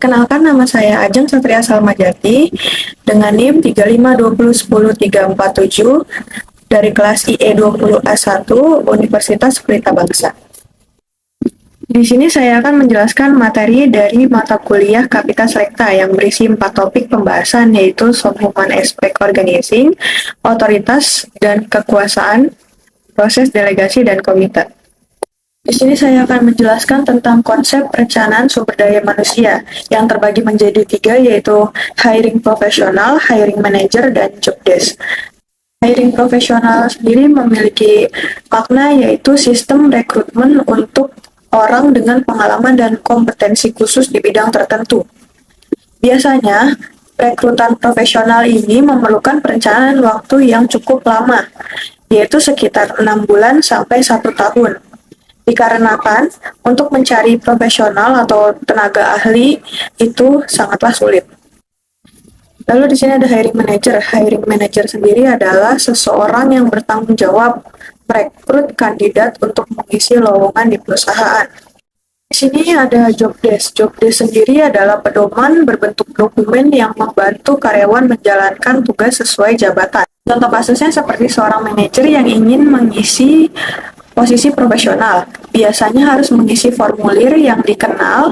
Perkenalkan, nama saya Ajeng Satria Salmajati dengan NIM 3520100347 dari kelas IE20A1 Universitas Pelita Bangsa. Di sini saya akan menjelaskan materi dari mata kuliah Kapitas Recta yang berisi 4 topik pembahasan, yaitu Some Human Aspect Organizing, Otoritas dan Kekuasaan, Proses Delegasi dan Komite. Di sini saya akan menjelaskan tentang konsep perencanaan sumber daya manusia yang terbagi menjadi 3, yaitu hiring profesional, hiring manager, dan job desk. Hiring profesional sendiri memiliki makna yaitu sistem rekrutmen untuk orang dengan pengalaman dan kompetensi khusus di bidang tertentu. Biasanya, rekrutan profesional ini memerlukan perencanaan waktu yang cukup lama, yaitu sekitar 6 bulan sampai 1 tahun. Dikarenakan untuk mencari profesional atau tenaga ahli itu sangatlah sulit. Lalu di sini ada hiring manager. Hiring manager sendiri adalah seseorang yang bertanggung jawab merekrut kandidat untuk mengisi lowongan di perusahaan. Di sini ada job desk. Job desk sendiri adalah pedoman berbentuk dokumen yang membantu karyawan menjalankan tugas sesuai jabatan. Contoh kasusnya seperti seorang manajer yang ingin mengisi posisi profesional, biasanya harus mengisi formulir yang dikenal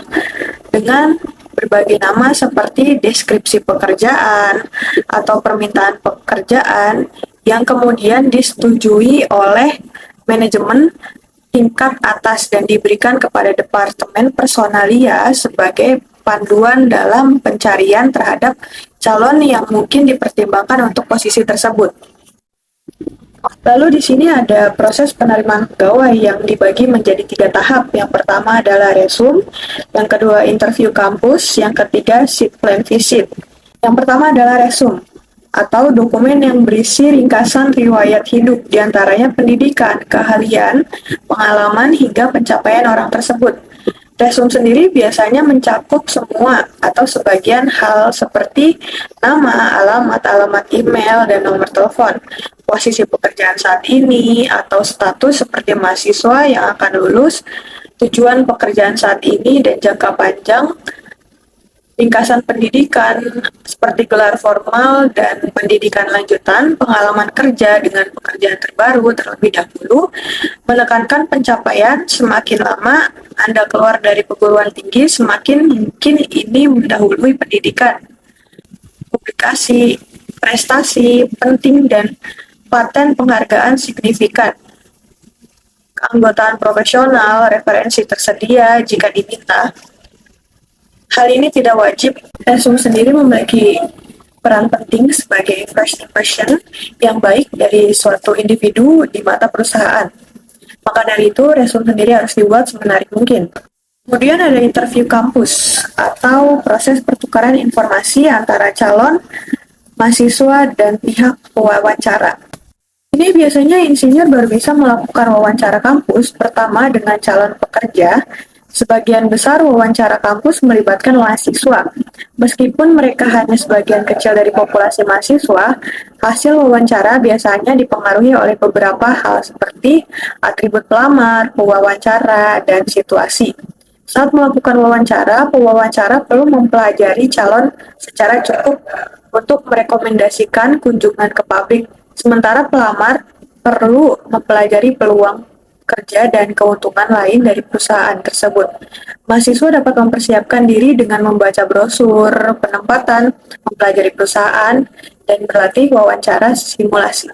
dengan berbagai nama seperti deskripsi pekerjaan atau permintaan pekerjaan yang kemudian disetujui oleh manajemen tingkat atas dan diberikan kepada Departemen Personalia sebagai panduan dalam pencarian terhadap calon yang mungkin dipertimbangkan untuk posisi tersebut. Lalu di sini ada proses penerimaan pegawai yang dibagi menjadi 3 tahap. Yang pertama adalah resume, yang kedua interview kampus, yang ketiga seat plan visit. Yang pertama adalah resume, atau dokumen yang berisi ringkasan riwayat hidup, diantaranya pendidikan, keahlian, pengalaman, hingga pencapaian orang tersebut. Resume sendiri biasanya mencakup semua atau sebagian hal seperti nama, alamat email, dan nomor telepon, posisi pekerjaan saat ini, atau status seperti mahasiswa yang akan lulus, tujuan pekerjaan saat ini dan jangka panjang, ringkasan pendidikan seperti gelar formal dan pendidikan lanjutan, pengalaman kerja dengan pekerjaan terbaru terlebih dahulu, menekankan pencapaian. Semakin lama Anda keluar dari perguruan tinggi, semakin mungkin ini mendahului pendidikan, publikasi, prestasi penting, dan paten penghargaan signifikan. Keanggotaan profesional, referensi tersedia jika diminta. Hal ini tidak wajib. Resume sendiri memiliki peran penting sebagai first impression yang baik dari suatu individu di mata perusahaan. Maka dari itu, resume sendiri harus dibuat semenarik mungkin. Kemudian ada interview kampus atau proses pertukaran informasi antara calon, mahasiswa, dan pihak pewawancara. Ini biasanya insinyur baru bisa melakukan wawancara kampus pertama dengan calon pekerja. Sebagian besar wawancara kampus melibatkan mahasiswa. Meskipun mereka hanya sebagian kecil dari populasi mahasiswa, hasil wawancara biasanya dipengaruhi oleh beberapa hal seperti atribut pelamar, pewawancara, dan situasi. Saat melakukan wawancara, pewawancara perlu mempelajari calon secara cukup untuk merekomendasikan kunjungan ke pabrik, sementara pelamar perlu mempelajari peluang kerja dan keuntungan lain dari perusahaan tersebut. Mahasiswa dapat mempersiapkan diri dengan membaca brosur penempatan, mempelajari perusahaan, dan berlatih wawancara simulasi.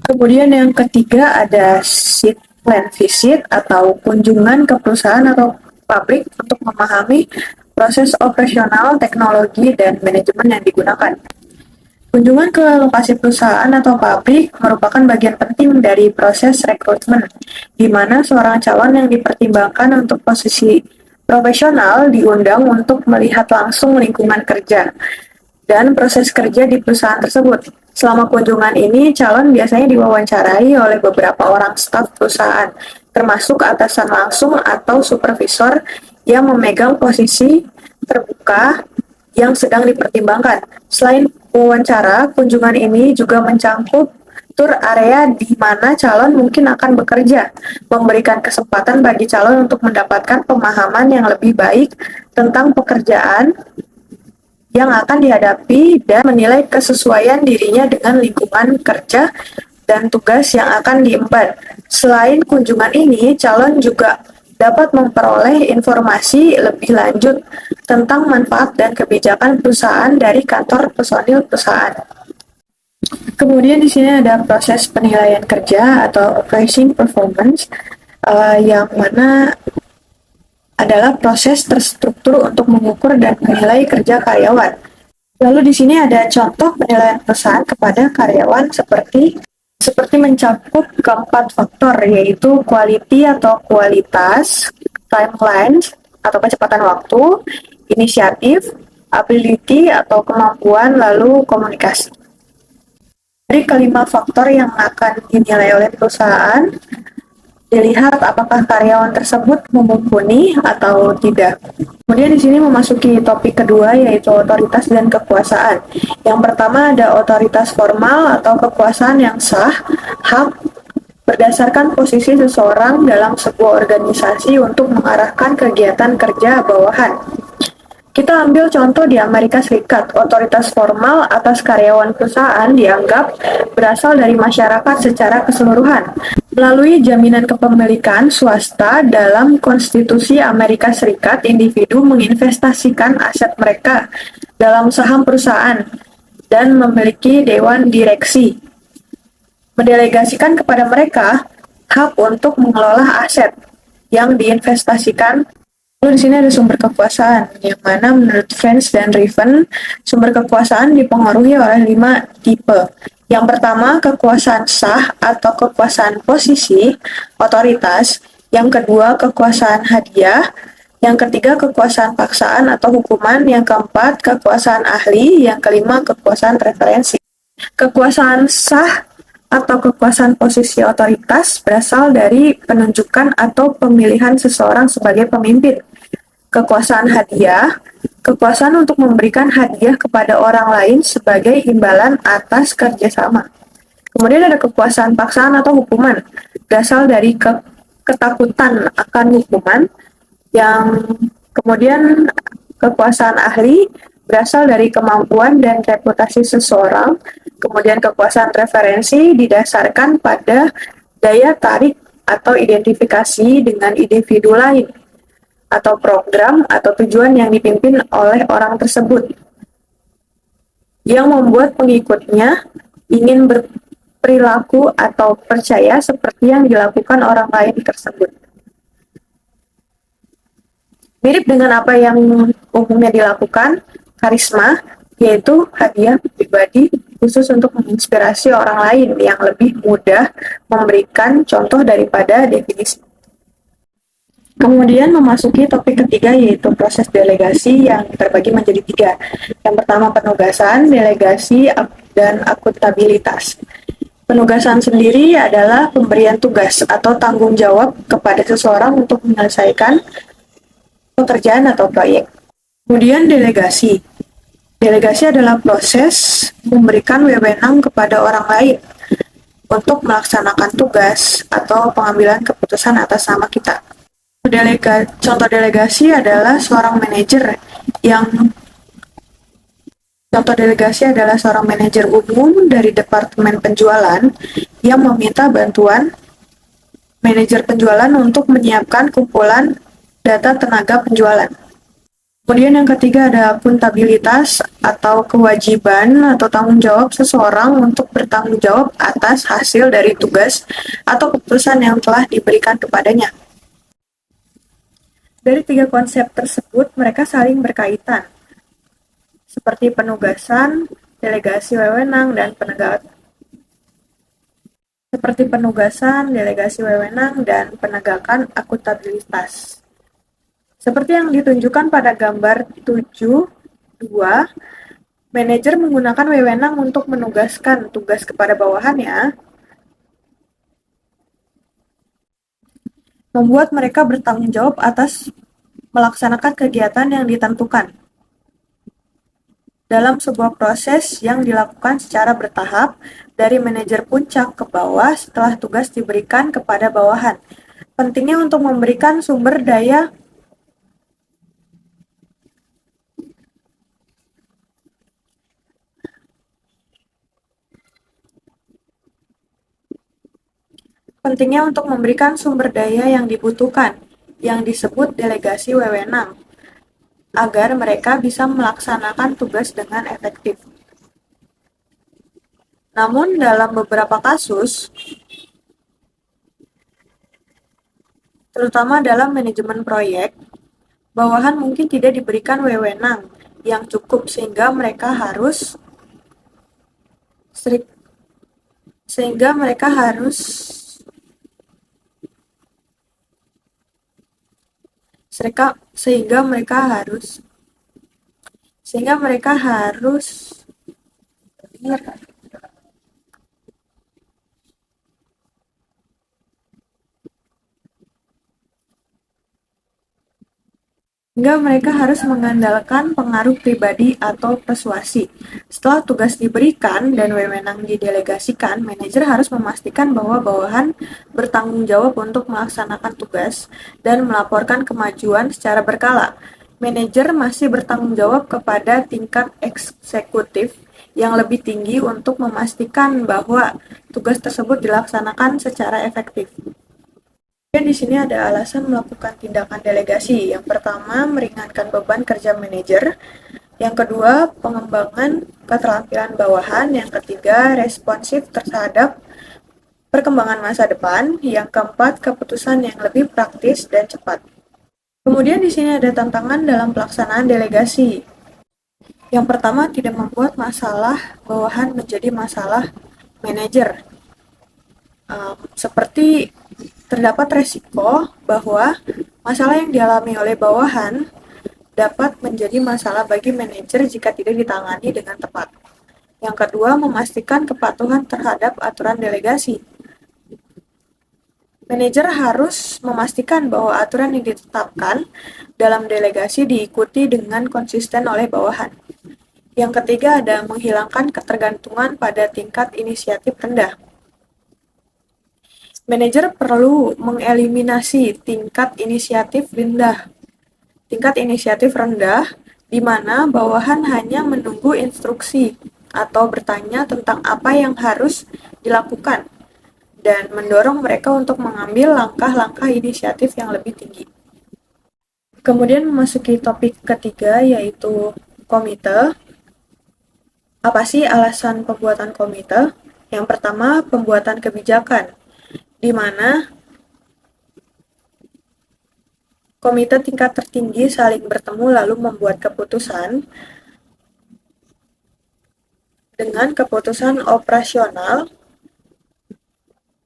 Kemudian yang ketiga ada seat plan visit atau kunjungan ke perusahaan atau pabrik untuk memahami proses operasional, teknologi, dan manajemen yang digunakan. Kunjungan ke lokasi perusahaan atau pabrik merupakan bagian penting dari proses rekrutmen, di mana seorang calon yang dipertimbangkan untuk posisi profesional diundang untuk melihat langsung lingkungan kerja dan proses kerja di perusahaan tersebut. Selama kunjungan ini, calon biasanya diwawancarai oleh beberapa orang staf perusahaan, termasuk atasan langsung atau supervisor yang memegang posisi terbuka yang sedang dipertimbangkan. Selain wawancara, kunjungan ini juga mencakup mengatur area di mana calon mungkin akan bekerja, memberikan kesempatan bagi calon untuk mendapatkan pemahaman yang lebih baik tentang pekerjaan yang akan dihadapi dan menilai kesesuaian dirinya dengan lingkungan kerja dan tugas yang akan diemban. Selain kunjungan ini, calon juga dapat memperoleh informasi lebih lanjut tentang manfaat dan kebijakan perusahaan dari kantor personil perusahaan. Kemudian di sini ada proses penilaian kerja atau appraising performance, yang mana adalah proses terstruktur untuk mengukur dan menilai kerja karyawan. Lalu di sini ada contoh penilaian perusahaan kepada karyawan seperti mencakup keempat faktor, yaitu quality atau kualitas, timeline atau kecepatan waktu, inisiatif, ability atau kemampuan, lalu komunikasi. Dari kelima faktor yang akan dinilai oleh perusahaan, dilihat apakah karyawan tersebut mumpuni atau tidak. Kemudian di sini memasuki topik kedua, yaitu otoritas dan kekuasaan. Yang pertama ada otoritas formal atau kekuasaan yang sah, hak berdasarkan posisi seseorang dalam sebuah organisasi untuk mengarahkan kegiatan kerja bawahan. Kita ambil contoh di Amerika Serikat. Otoritas formal atas karyawan perusahaan dianggap berasal dari masyarakat secara keseluruhan. Melalui jaminan kepemilikan swasta dalam Konstitusi Amerika Serikat, individu menginvestasikan aset mereka dalam saham perusahaan dan memiliki dewan direksi. Mendelegasikan kepada mereka hak untuk mengelola aset yang diinvestasikan. Lalu di sini ada sumber kekuasaan, yang mana menurut French dan Riven, sumber kekuasaan dipengaruhi oleh 5 tipe. Yang pertama, kekuasaan sah atau kekuasaan posisi, otoritas. Yang kedua, kekuasaan hadiah. Yang ketiga, kekuasaan paksaan atau hukuman. Yang keempat, kekuasaan ahli. Yang kelima, kekuasaan preferensi. Kekuasaan sah atau kekuasaan posisi otoritas berasal dari penunjukan atau pemilihan seseorang sebagai pemimpin. Kekuasaan hadiah, kekuasaan untuk memberikan hadiah kepada orang lain sebagai imbalan atas kerjasama. Kemudian ada kekuasaan paksaan atau hukuman, berasal dari ketakutan akan hukuman. Yang kemudian kekuasaan ahli, berasal dari kemampuan dan reputasi seseorang. Kemudian kekuasaan referensi didasarkan pada daya tarik atau identifikasi dengan individu lain, atau program atau tujuan yang dipimpin oleh orang tersebut, yang membuat pengikutnya ingin berperilaku atau percaya seperti yang dilakukan orang lain tersebut. Mirip dengan apa yang umumnya dilakukan, karisma, yaitu hadiah pribadi khusus untuk menginspirasi orang lain yang lebih mudah memberikan contoh daripada definisi. Kemudian memasuki topik ketiga, yaitu proses delegasi yang terbagi menjadi 3. Yang pertama penugasan, delegasi, dan akuntabilitas. Penugasan sendiri adalah pemberian tugas atau tanggung jawab kepada seseorang untuk menyelesaikan pekerjaan atau proyek. Kemudian delegasi. Delegasi adalah proses memberikan wewenang kepada orang lain untuk melaksanakan tugas atau pengambilan keputusan atas nama kita. Contoh delegasi adalah seorang manajer umum dari departemen penjualan yang meminta bantuan manajer penjualan untuk menyiapkan kumpulan data tenaga penjualan. Kemudian yang ketiga ada akuntabilitas atau kewajiban atau tanggung jawab seseorang untuk bertanggung jawab atas hasil dari tugas atau keputusan yang telah diberikan kepadanya. Dari 3 konsep tersebut, mereka saling berkaitan, seperti penugasan, delegasi wewenang, dan penegakan. Seperti penugasan, delegasi wewenang, dan penegakan akuntabilitas. Seperti yang ditunjukkan pada gambar 7.2, manajer menggunakan wewenang untuk menugaskan tugas kepada bawahannya, membuat mereka bertanggung jawab atas melaksanakan kegiatan yang ditentukan dalam sebuah proses yang dilakukan secara bertahap dari manajer puncak ke bawah setelah tugas diberikan kepada bawahan. Pentingnya untuk memberikan sumber daya yang dibutuhkan, yang disebut delegasi wewenang, agar mereka bisa melaksanakan tugas dengan efektif. Namun dalam beberapa kasus, terutama dalam manajemen proyek, bawahan mungkin tidak diberikan wewenang yang cukup sehingga mereka harus sehingga mereka harus sehingga mereka harus sehingga mereka harus mengandalkan pengaruh pribadi atau persuasi. Setelah tugas diberikan dan wewenang didelegasikan, manajer harus memastikan bahwa bawahan bertanggung jawab untuk melaksanakan tugas dan melaporkan kemajuan secara berkala. Manajer masih bertanggung jawab kepada tingkat eksekutif yang lebih tinggi untuk memastikan bahwa tugas tersebut dilaksanakan secara efektif. Dan di sini ada alasan melakukan tindakan delegasi. Yang pertama, meringankan beban kerja manajer. Yang kedua, pengembangan keterampilan bawahan. Yang ketiga, responsif terhadap perkembangan masa depan. Yang keempat, keputusan yang lebih praktis dan cepat. Kemudian di sini ada tantangan dalam pelaksanaan delegasi. Yang pertama, tidak membuat masalah bawahan menjadi masalah manajer. Seperti terdapat resiko bahwa masalah yang dialami oleh bawahan dapat menjadi masalah bagi manajer jika tidak ditangani dengan tepat. Yang kedua, memastikan kepatuhan terhadap aturan delegasi. Manajer harus memastikan bahwa aturan yang ditetapkan dalam delegasi diikuti dengan konsisten oleh bawahan. Yang ketiga, ada menghilangkan ketergantungan pada tingkat inisiatif rendah. Manajer perlu mengeliminasi tingkat inisiatif rendah di mana bawahan hanya menunggu instruksi atau bertanya tentang apa yang harus dilakukan dan mendorong mereka untuk mengambil langkah-langkah inisiatif yang lebih tinggi. Kemudian memasuki topik ketiga, yaitu komite. Apa sih alasan pembuatan komite? Yang pertama, pembuatan kebijakan, di mana komite tingkat tertinggi saling bertemu lalu membuat keputusan. Dengan keputusan operasional,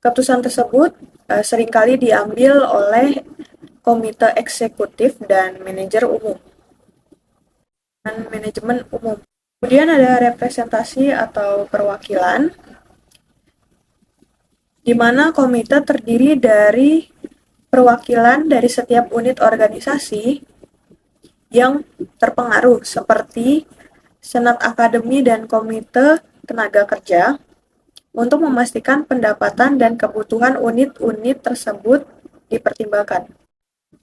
keputusan tersebut seringkali diambil oleh komite eksekutif dan manajemen umum. Kemudian ada representasi atau perwakilan, di mana komite terdiri dari perwakilan dari setiap unit organisasi yang terpengaruh seperti Senat Akademi dan Komite Tenaga Kerja untuk memastikan pendapatan dan kebutuhan unit-unit tersebut dipertimbangkan.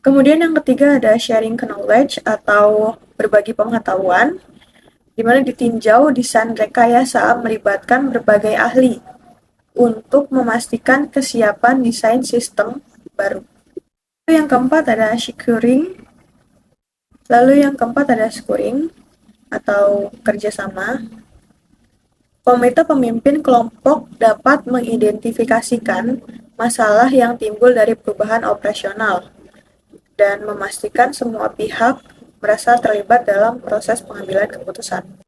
Kemudian yang ketiga ada sharing knowledge atau berbagi pengetahuan, di mana ditinjau desain rekayasa melibatkan berbagai ahli untuk memastikan kesiapan desain sistem baru. Lalu yang keempat ada scoring atau kerjasama. Komite pemimpin kelompok dapat mengidentifikasikan masalah yang timbul dari perubahan operasional dan memastikan semua pihak merasa terlibat dalam proses pengambilan keputusan.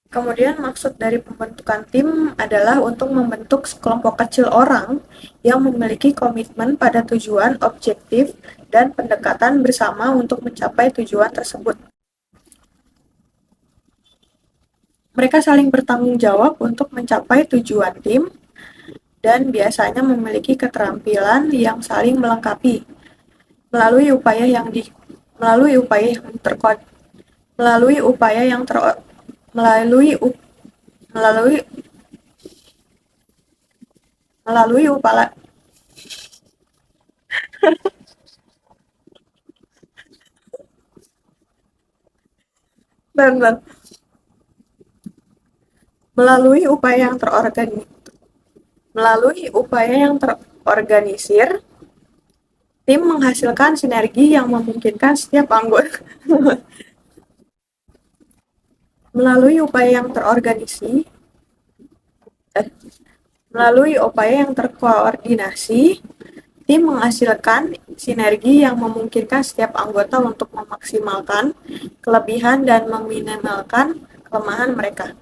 Kemudian maksud dari pembentukan tim adalah untuk membentuk kelompok kecil orang yang memiliki komitmen pada tujuan, objektif, dan pendekatan bersama untuk mencapai tujuan tersebut. Mereka saling bertanggung jawab untuk mencapai tujuan tim dan biasanya memiliki keterampilan yang saling melengkapi melalui upaya yang Melalui upaya dan melalui upaya yang terorganisir, tim menghasilkan sinergi yang memungkinkan setiap anggota melalui upaya yang terorganisir melalui upaya yang terkoordinasi, tim menghasilkan sinergi yang memungkinkan setiap anggota untuk memaksimalkan kelebihan dan meminimalkan kelemahan mereka.